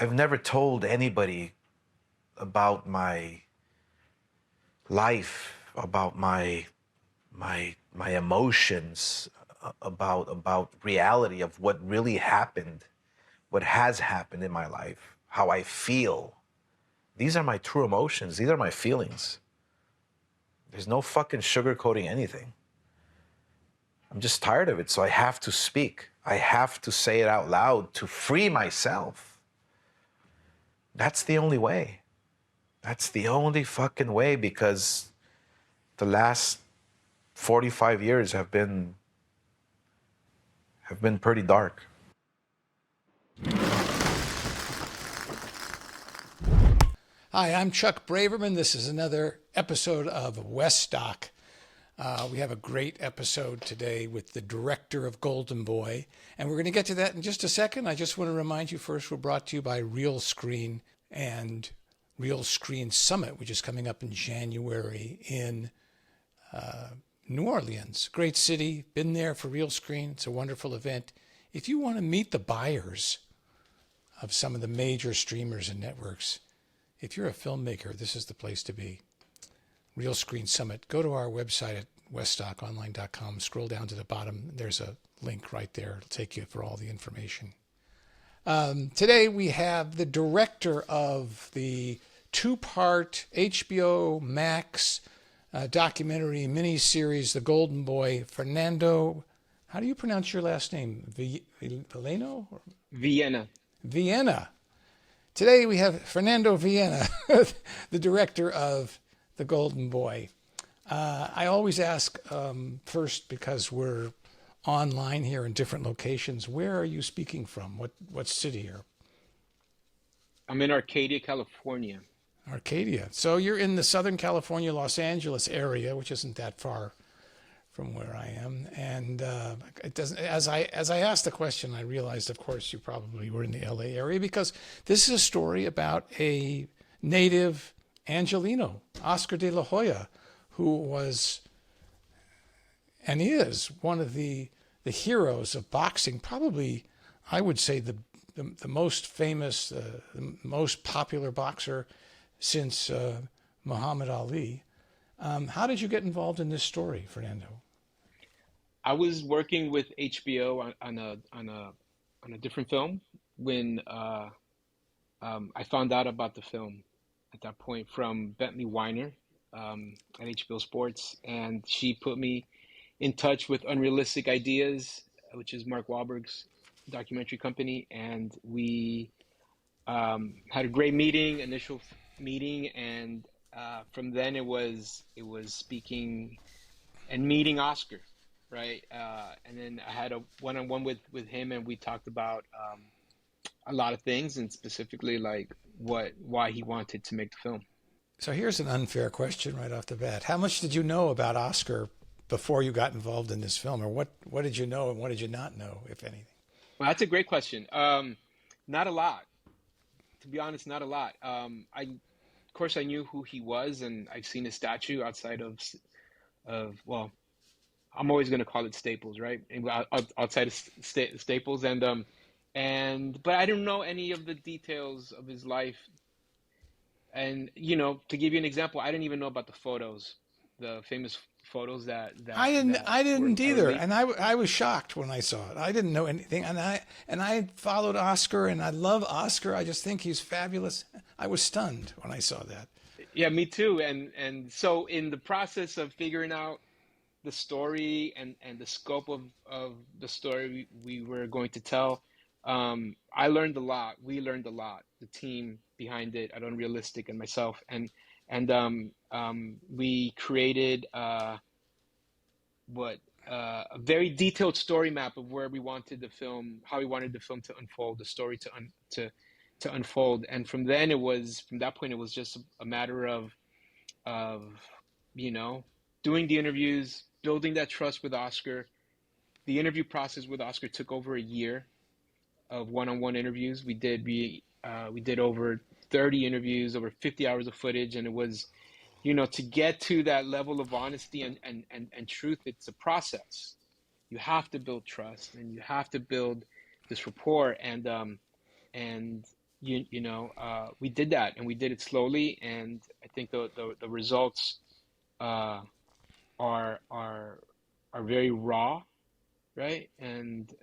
I've never told anybody about my life, about my emotions, about reality of what really happened, what has happened in my life, how I feel. These are my true emotions. These are my feelings. There's no fucking sugarcoating anything. I'm just tired of it, so I have to speak. I have to say it out loud to free myself. That's the only way. That's the only fucking way, because the last 45 years have been pretty dark. Hi, I'm Chuck Braverman. This is another episode of Westdoc. We have a great episode today with the director of Golden Boy, and we're going to get to that in just a second. I just want to remind you first, we're brought to you by Real Screen and Real Screen Summit, which is coming up in January in New Orleans. Great city, been there for Real Screen. It's a wonderful event. If you want to meet the buyers of some of the major streamers and networks, if you're a filmmaker, this is the place to be. Real Screen Summit. Go to our website at westdoconline.com. Scroll down to the bottom. There's a link right there. It'll take you for all the information. Today we have the director of the two-part HBO Max documentary miniseries, The Golden Boy, Fernando. How do you pronounce your last name? Villena? Villena. Today we have Fernando Villena, the director of The Golden Boy. I always ask first, because we're online here in different locations, where are you speaking from? What city here? I'm in Arcadia, California. Arcadia. So you're in the Southern California, Los Angeles area, which isn't that far from where I am. And it doesn't. As I asked the question, I realized, of course, you probably were in the LA area, because this is a story about a native Angelino, Oscar de la Hoya, who was and is one of the heroes of boxing. Probably, I would say, the most famous, the most popular boxer since Muhammad Ali. How did you get involved in this story, Fernando? I was working with HBO on a different film when I found out about the film at that point from Bentley Weiner at HBO Sports, and she put me in touch with Unrealistic Ideas, which is Mark Wahlberg's documentary company, and we had a great initial meeting, and from then it was speaking and meeting Oscar, right? And then I had a one-on-one with him, and we talked about a lot of things, and specifically like why he wanted to make the film. So here's an unfair question right off the bat. How much did you know about Oscar before you got involved in this film? Or what did you know and what did you not know, if anything? Well, that's a great question. Not a lot. To be honest, not a lot. Of course, I knew who he was, and I've seen his statue outside of well, I'm always going to call it Staples, right? Outside of Staples, but I don't know any of the details of his life. And to give you an example, I didn't even know about the photos, the famous photos that I didn't either, released. and I was shocked when I saw it. I didn't know anything, and I followed Oscar, and I love Oscar. I just think he's fabulous. I was stunned when I saw that. Yeah, me too. And so in the process of figuring out the story and the scope of the story we were going to tell, I learned a lot. We learned a lot. The team behind it at Unrealistic and myself, and we created a very detailed story map of where we wanted the film, how we wanted the film to unfold, the story to unfold. And from that point, it was just a matter of doing the interviews, building that trust with Oscar. The interview process with Oscar took over a year of one-on-one interviews. We did over 30 interviews, over 50 hours of footage, and it was, to get to that level of honesty and truth, it's a process. You have to build trust, and you have to build this rapport, and we did that, and we did it slowly, and I think the results uh, are very raw, right? And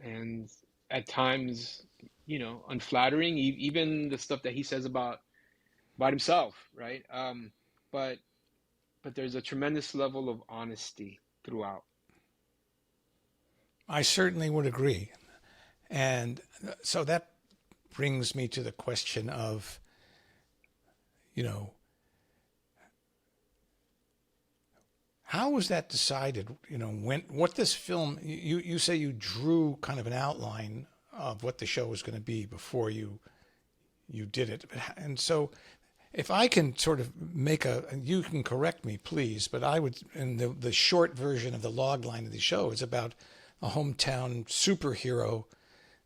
at times, unflattering. Even the stuff that he says about himself, right? But there's a tremendous level of honesty throughout. I certainly would agree. And so that brings me to the question of, how was that decided? What this film, you say you drew kind of an outline of what the show was going to be before you did it. And so if I can sort of you can correct me, please, but I would, in the short version of the log line of the show is about a hometown superhero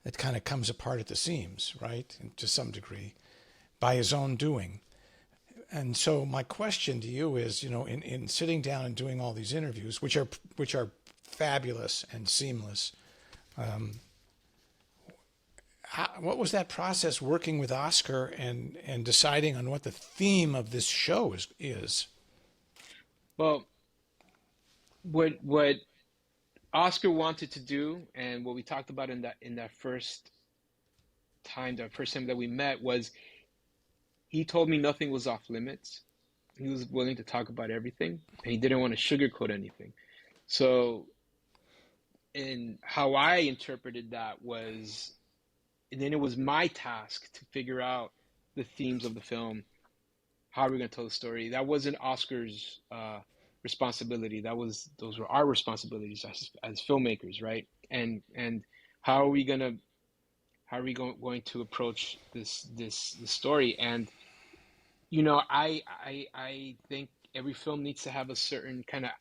that kind of comes apart at the seams, right? And to some degree, by his own doing. And so my question to you is, in sitting down and doing all these interviews, which are fabulous and seamless, what was that process working with Oscar and deciding on what the theme of this show is? Well, what Oscar wanted to do, and what we talked about in that first time that we met, was he told me nothing was off limits. He was willing to talk about everything, and he didn't want to sugarcoat anything. So, in how I interpreted that was, and then it was my task to figure out the themes of the film. How are we going to tell the story? That wasn't Oscar's responsibility. Those were our responsibilities as filmmakers, right? And how are we going to approach this story? And I think every film needs to have a certain kind of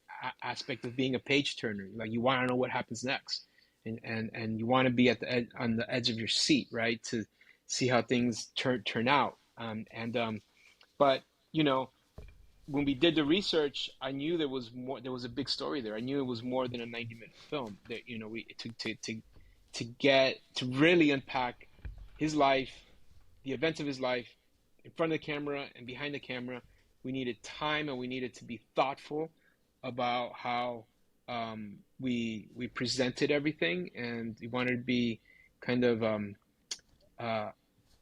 aspect of being a page turner. Like, you want to know what happens next, and you want to be on the edge of your seat, right, to see how things turn out. But when we did the research, I knew there was more. There was a big story there. I knew it was more than a 90-minute film. That to really unpack his life, the events of his life, in front of the camera and behind the camera. We needed time, and we needed to be thoughtful about how we presented everything, and we wanted to be kind of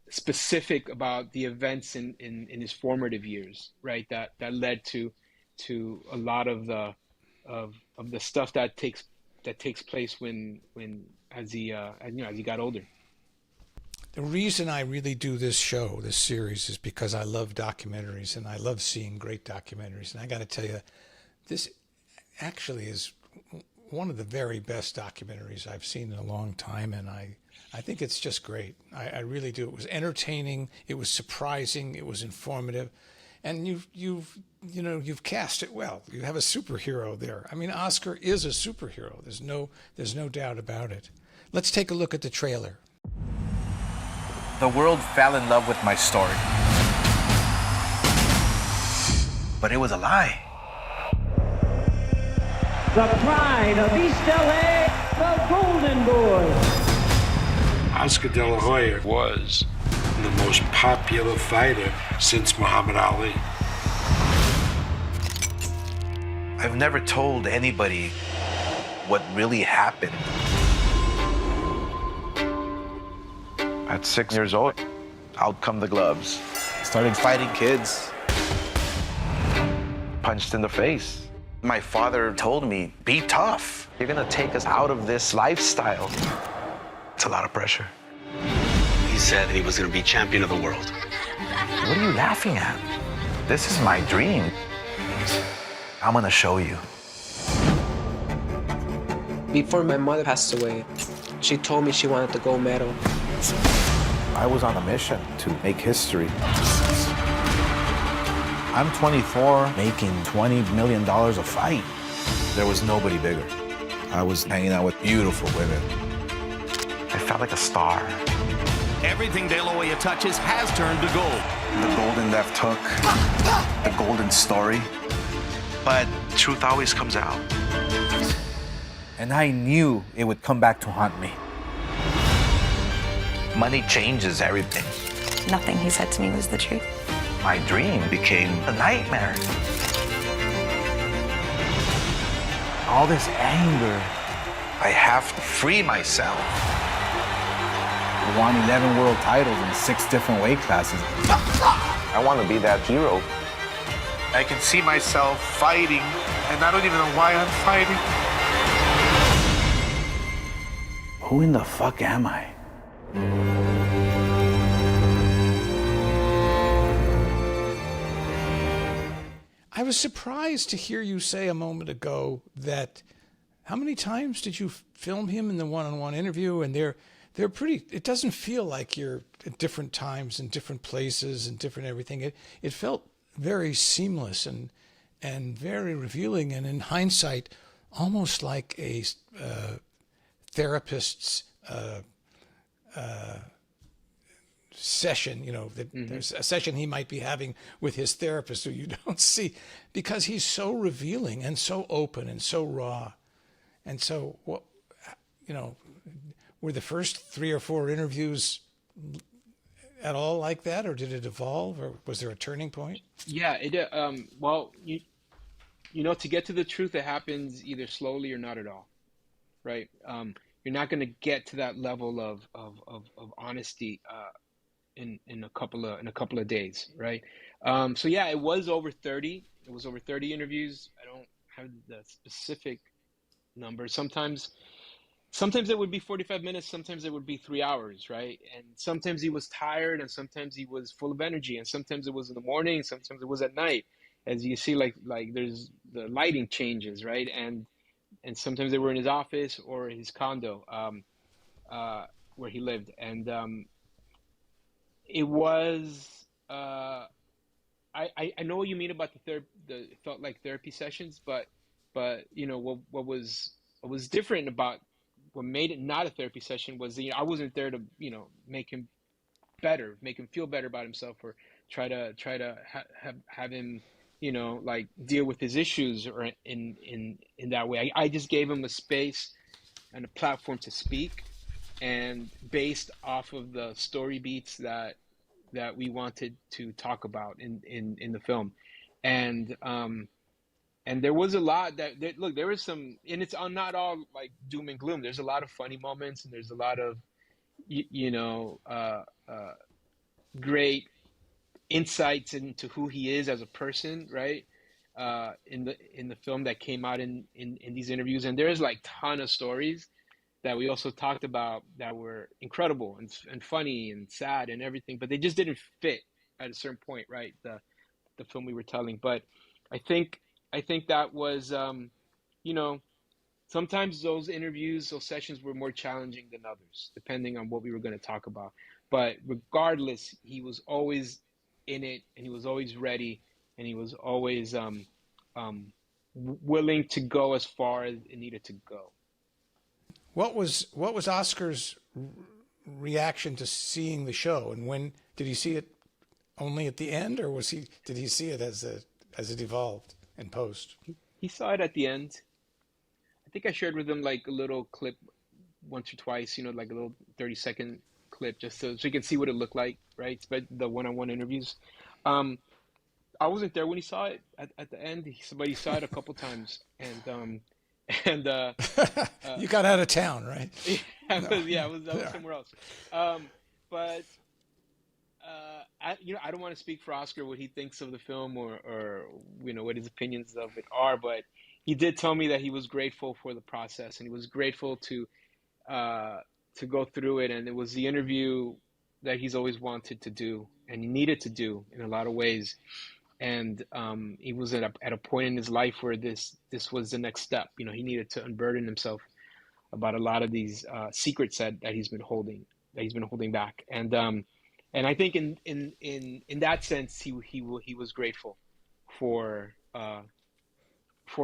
specific about the events in his formative years, right? That led to a lot of the stuff that takes place when as he got older. The reason I really do this series, is because I love documentaries, and I love seeing great documentaries. And I got to tell you, this actually is one of the very best documentaries I've seen in a long time, and I think it's just great. I really do. It was entertaining, it was surprising, it was informative, and you've cast it well. You have a superhero there. I mean, Oscar is a superhero. There's no doubt about it. Let's take a look at the trailer. The world fell in love with my story. But it was a lie. The pride of East LA, the Golden Boy. Oscar De La Hoya was the most popular fighter since Muhammad Ali. I've never told anybody what really happened. At 6 years old, out come the gloves. Started fighting kids. Punched in the face. My father told me, be tough. You're gonna take us out of this lifestyle. It's a lot of pressure. He said he was gonna be champion of the world. What are you laughing at? This is my dream. I'm gonna show you. Before my mother passed away, she told me she wanted the gold medal. I was on a mission to make history. I'm 24, making $20 million a fight. There was nobody bigger. I was hanging out with beautiful women. I felt like a star. Everything De La Hoya touches has turned to gold. The golden left hook, the golden story. But truth always comes out. And I knew it would come back to haunt me. Money changes everything. Nothing he said to me was the truth. My dream became a nightmare. All this anger. I have to free myself. We won 11 world titles in 6 different weight classes. I want to be that hero. I can see myself fighting, and I don't even know why I'm fighting. Who in the fuck am I? I was surprised to hear you say a moment ago that how many times did you film him in the one-on-one interview? And they're pretty, it doesn't feel like you're at different times and different places and different everything. It felt very seamless and very revealing, and in hindsight, almost like a therapist's session, that there's a session he might be having with his therapist who you don't see, because he's so revealing and so open and so raw. And so, were the first 3 or 4 interviews at all like that, or did it evolve, or was there a turning point? Yeah, it well, to get to the truth, it happens either slowly or not at all, right? You're not going to get to that level of honesty in a couple of days, right? So yeah, it was over 30. It was over 30 interviews. I don't have the specific number. Sometimes it would be 45 minutes, sometimes it would be 3 hours, right? And sometimes he was tired, and sometimes he was full of energy, and sometimes it was in the morning, sometimes it was at night. As you see, like there's the lighting changes, right? And sometimes they were in his office or his condo where he lived. And it was I know what you mean about the it felt like therapy sessions, but what was different about what made it not a therapy session was I wasn't there to make him better, make him feel better about himself, or try to have him like deal with his issues, or in that way. I just gave him a space and a platform to speak, and based off of the story beats that we wanted to talk about in the film. And there was a lot that look, there was some, and it's not all like doom and gloom. There's a lot of funny moments, and there's a lot of great insights into who he is as a person, right? In the film that came out in these interviews. And there's like ton of stories that we also talked about that were incredible and funny and sad and everything, but they just didn't fit at a certain point, right? The film we were telling. But I think that was sometimes those interviews, those sessions were more challenging than others, depending on what we were going to talk about. But regardless, he was always in it, and he was always ready, and he was always willing to go as far as it needed to go. What was Oscar's reaction to seeing the show, and when did he see it? Only at the end, or did he see it as it evolved in post? He saw it at the end. I think I shared with him like a little clip once or twice, like a little 30-second clip, just so he can see what it looked like, right? But the one-on-one interviews. I wasn't there when he saw it at the end. Somebody saw it a couple times, and you got out of town, right? I was somewhere else. But I don't want to speak for Oscar what he thinks of the film, or what his opinions of it are, but he did tell me that he was grateful for the process, and he was grateful to go through it, and it was the interview that he's always wanted to do, and he needed to do in a lot of ways. And he was at a point in his life where this was the next step. He needed to unburden himself about a lot of these secrets that he's been holding back. And I think in that sense, he was grateful for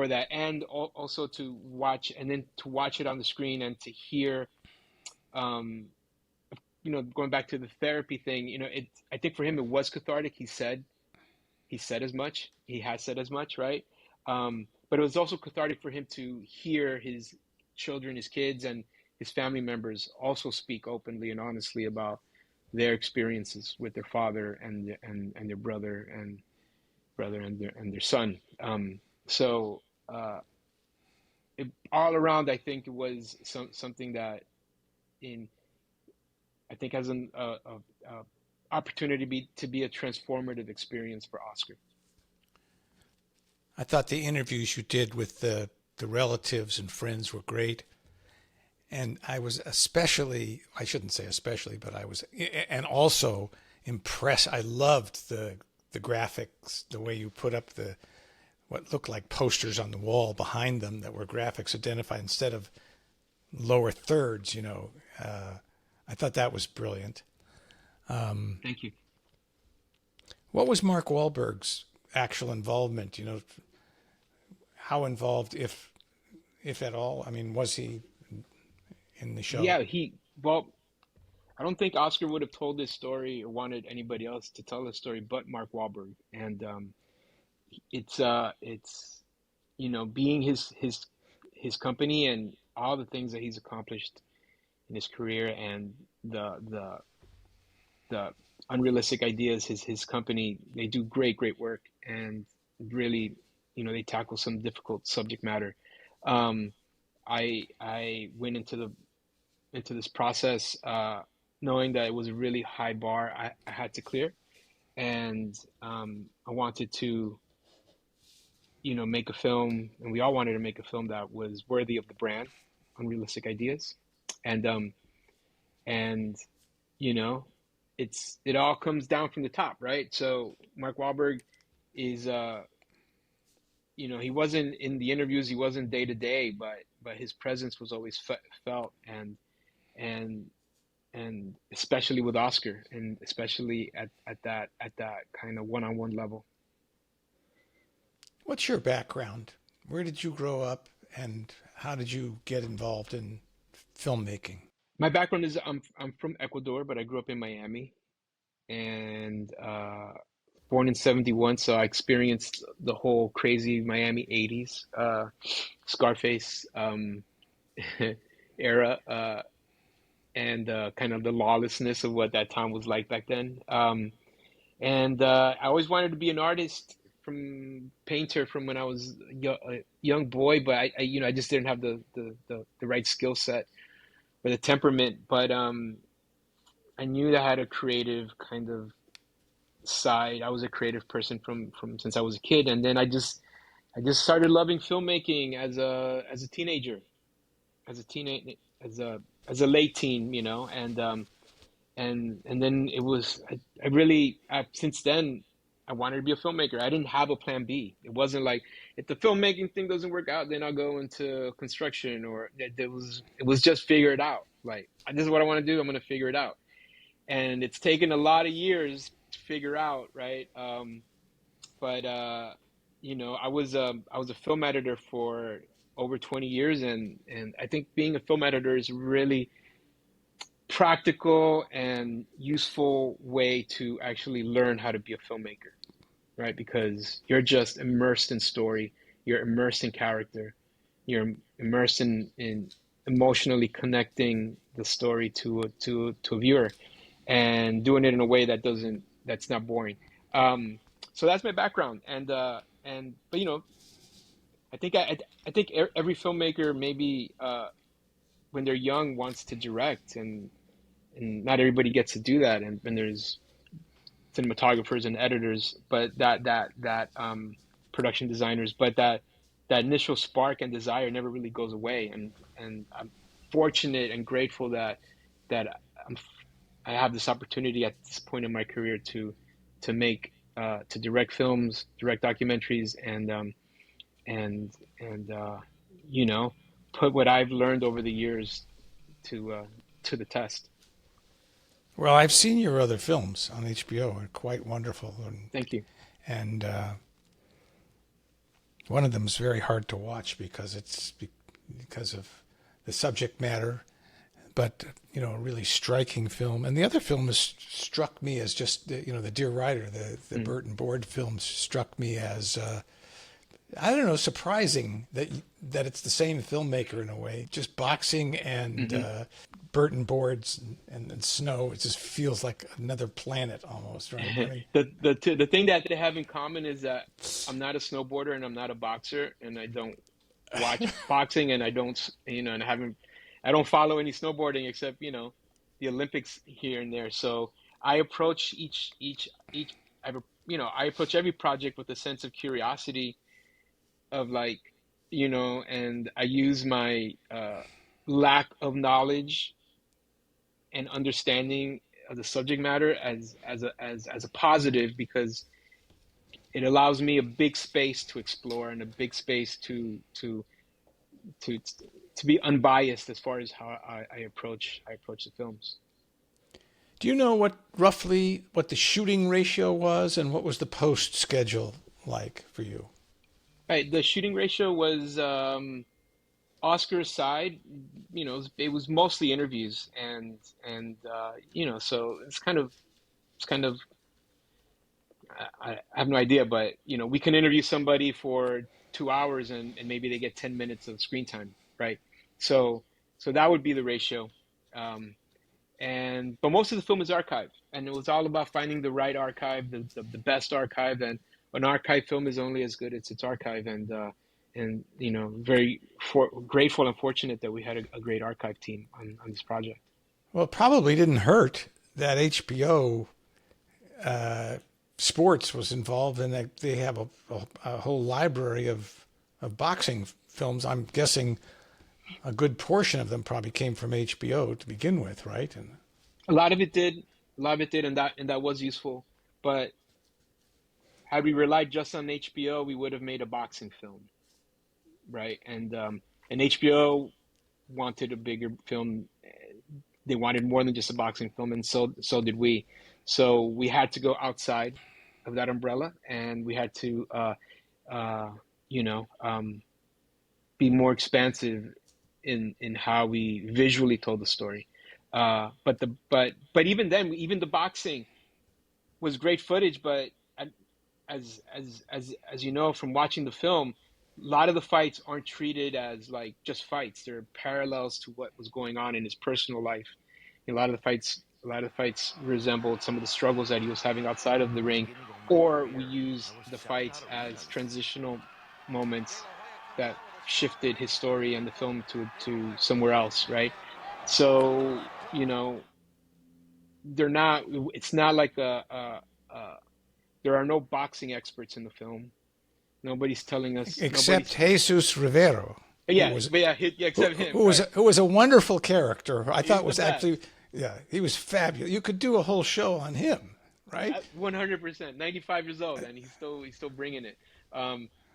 that, and also to watch it on the screen, and to hear, going back to the therapy thing, I think for him it was cathartic. He said as much. He has said as much, right? But it was also cathartic for him to hear his children, his kids, and his family members also speak openly and honestly about their experiences with their father and their brother and their son. So all around, I think it was something that in I think has an opportunity to be a transformative experience for Oscar. I thought the interviews you did with the relatives and friends were great. And I was especially, I shouldn't say especially, but I was, and also impressed. I loved the graphics, the way you put up what looked like posters on the wall behind them that were graphics identified instead of lower thirds, I thought that was brilliant. Thank you. What was Mark Wahlberg's actual involvement? How involved, if at all? I mean, was he in the show? Yeah, well, I don't think Oscar would have told this story or wanted anybody else to tell this story but Mark Wahlberg. And it's being his company and all the things that he's accomplished in his career and the unrealistic ideas his company, they do great work, and really they tackle some difficult subject matter. I went into this process knowing that it was a really high bar I had to clear, and I wanted to make a film, and we all wanted to make a film that was worthy of the brand Unrealistic Ideas. And it all comes down from the top, right? So Mark Wahlberg is he wasn't in the interviews, he wasn't day to day, but his presence was always felt, and especially with Oscar, and especially at that kind of one-on-one level. What's your background? Where did you grow up, and how did you get involved in filmmaking? My background is I'm from Ecuador, but I grew up in Miami, and born in '71, so I experienced the whole crazy Miami '80s, Scarface era, and kind of the lawlessness of what that time was like back then. And I always wanted to be an artist, painter from when I was a young boy, but I just didn't have the right skill set or the temperament. But I knew that I had a creative kind of side. I was a creative person from since I was a kid, and then I just started loving filmmaking as a teenager, as a late teen, and then it was I really since then I wanted to be a filmmaker. I didn't have a plan B. It wasn't like, if the filmmaking thing doesn't work out, then I'll go into construction, or it was just figure it out. Like, this is what I want to do. I'm going to figure it out. And it's taken a lot of years to figure out, right? But I was a film editor for over 20 years, and I think being a film editor is really practical and useful way to actually learn how to be a filmmaker, right? Because you're just immersed in story, you're immersed in character, you're immersed in emotionally connecting the story to a viewer, and doing it in a way that's not boring. So that's my background, but I think every filmmaker, maybe when they're young, wants to direct, and not everybody gets to do that, and there's cinematographers and editors, but that production designers, but that initial spark and desire never really goes away, and I'm fortunate and grateful that I have this opportunity at this point in my career to direct films, direct documentaries, and put what I've learned over the years to the test. Well, I've seen your other films on HBO, and quite wonderful. Thank you. And one of them is very hard to watch because of the subject matter, but a really striking film. And the other film has struck me as just the Dear Rider, the Burton Board film struck me as I don't know, surprising that it's the same filmmaker in a way. Just boxing and Burton boards and snow. It just feels like another planet almost, right? I mean, The thing that they have in common is that I'm not a snowboarder and I'm not a boxer, and I don't watch boxing, and I don't, and I don't follow any snowboarding except, the Olympics here and there. So I approach I approach every project with a sense of curiosity of like, and I use my lack of knowledge and understanding of the subject matter as a positive, because it allows me a big space to explore and a big space to be unbiased as far as how I approach the films. do you know roughly what the shooting ratio was and what was the post schedule like for you? Right, the shooting ratio was Oscar aside, it was mostly interviews, and so it's kind of I have no idea, but we can interview somebody for 2 hours and maybe they get 10 minutes of screen time, right? So that would be the ratio. But most of the film is archived, and it was all about finding the right archive, the best archive, and an archive film is only as good as its archive, and very grateful and fortunate that we had a great archive team on this project. Well, it probably didn't hurt that HBO Sports was involved, and that they have a whole library of boxing films. I'm guessing a good portion of them probably came from HBO to begin with, right? And a lot of it did, and that was useful. But had we relied just on HBO, we would have made a boxing film, right? And HBO wanted a bigger film. They wanted more than just a boxing film, and so did we. So we had to go outside of that umbrella, and we had to, be more expansive in how we visually told the story. But even then, even the boxing was great footage. But as you know from watching the film, a lot of the fights aren't treated as like just fights. There are parallels to what was going on in his personal life. A lot of the fights resembled some of the struggles that he was having outside of the ring, or we use the fights as transitional moments that shifted his story and the film to somewhere else, right? So, it's not like there are no boxing experts in the film. Nobody's telling us. Except Jesus Rivero. Except him. Who was a wonderful character. I thought was absolutely, he was fabulous. You could do a whole show on him, right? 100%. 95 years old, and he's still bringing it.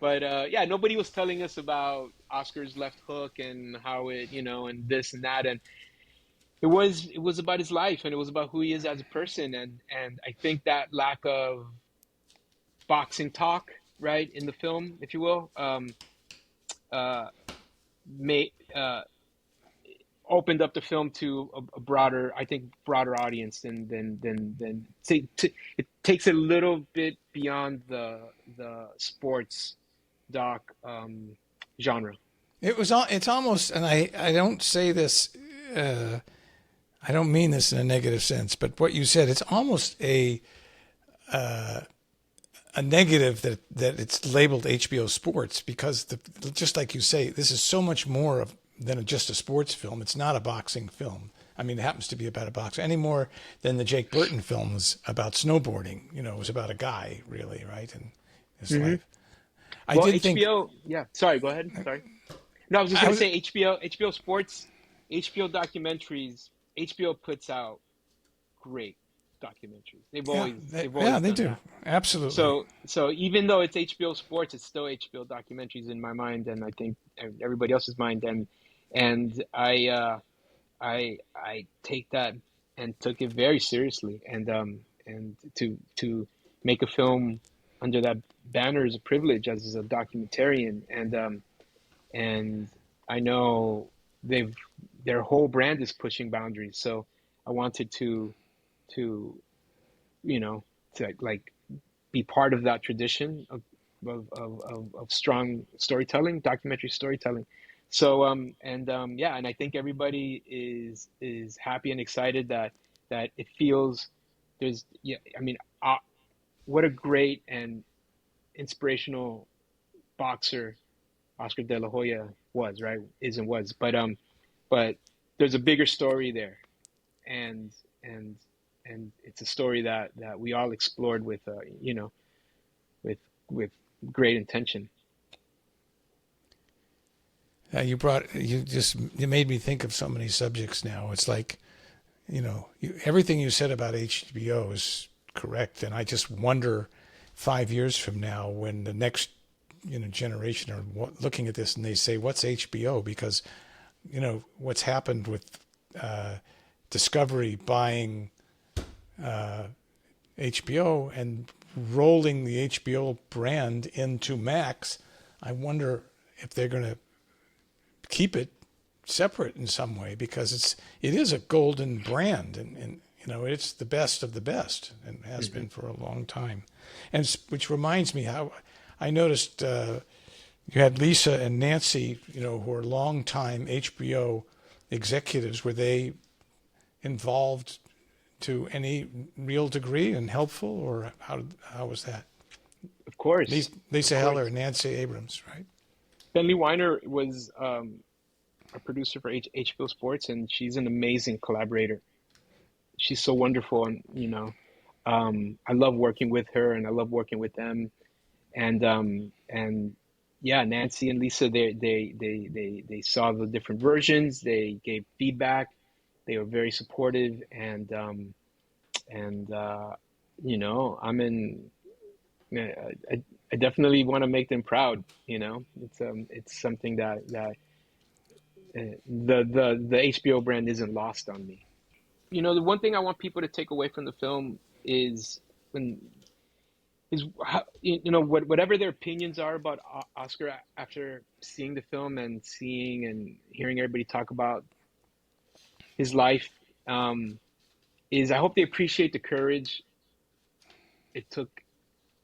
But nobody was telling us about Oscar's left hook and how it, and this and that, and it was about his life, and it was about who he is as a person, and I think that lack of boxing talk, right, in the film, if you will, opened up the film to a broader audience than it takes a little bit beyond the sports doc genre. It's almost, and I don't say this, I don't mean this in a negative sense, but what you said, it's almost a negative that it's labeled HBO Sports, because just like you say, this is so much more than just a sports film. It's not a boxing film. I mean, it happens to be about a boxer any more than the Jake Burton film was about snowboarding. It was about a guy, really, right, and his life. Sorry, go ahead. Sorry. No, I was just going to say HBO Sports, HBO documentaries. HBO puts out great documentaries. They've always they do that. Absolutely. So even though it's HBO Sports, it's still HBO documentaries in my mind, and I think everybody else's mind. And I take that and took it very seriously, and to make a film under that banner is a privilege as a documentarian, and I know their whole brand is pushing boundaries. So I wanted to like be part of that tradition of strong storytelling, documentary storytelling. So yeah, and I think everybody is happy and excited that it feels there's yeah. I mean, what a great and inspirational boxer Oscar De La Hoya was, right? Is and was, but there's a bigger story there, and and and it's a story that we all explored with with with great intention. You made me think of so many subjects now. It's like, everything you said about HBO is correct, and I just wonder 5 years from now when the next generation are looking at this and they say, "What's HBO?" Because what's happened with Discovery buying HBO and rolling the HBO brand into Max. I wonder if they're going to keep it separate in some way, because it is a golden brand, and it's the best of the best and has been for a long time. And which reminds me how I noticed you had Lisa and Nancy, who are longtime HBO executives. Were they involved to any real degree and helpful, or how was that? Of course. Lisa Heller and Nancy Abrams, right? Bentley Weiner was a producer for HBO Sports, and she's an amazing collaborator. She's so wonderful, and I love working with her, and I love working with them. And yeah, Nancy and Lisa, they saw the different versions. They gave feedback. They were very supportive, and I'm in. I definitely want to make them proud. It's something that the HBO brand isn't lost on me. The one thing I want people to take away from the film is whatever their opinions are about Oscar after seeing the film and seeing and hearing everybody talk about his life, is I hope they appreciate the courage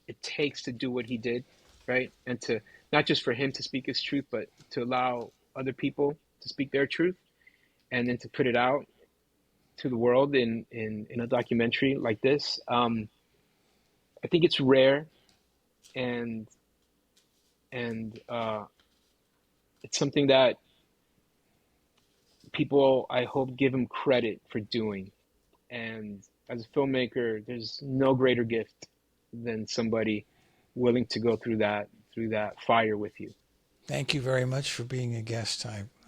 it takes to do what he did, right? And to not just for him to speak his truth, but to allow other people to speak their truth, and then to put it out to the world in a documentary like this. I think it's rare, and it's something that people, I hope, give him credit for doing. And as a filmmaker, there's no greater gift than somebody willing to go through that fire with you. Thank you very much for being a guest.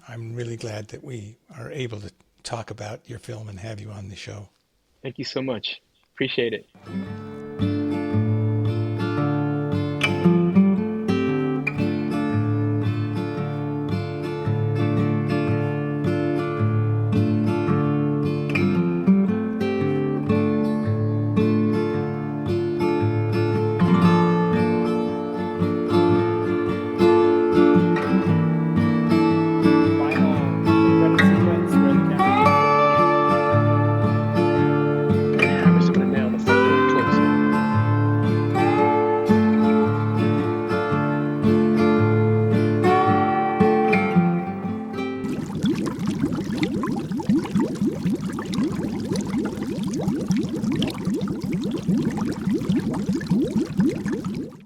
I'm really glad that we are able to talk about your film and have you on the show. Thank you so much. Appreciate it.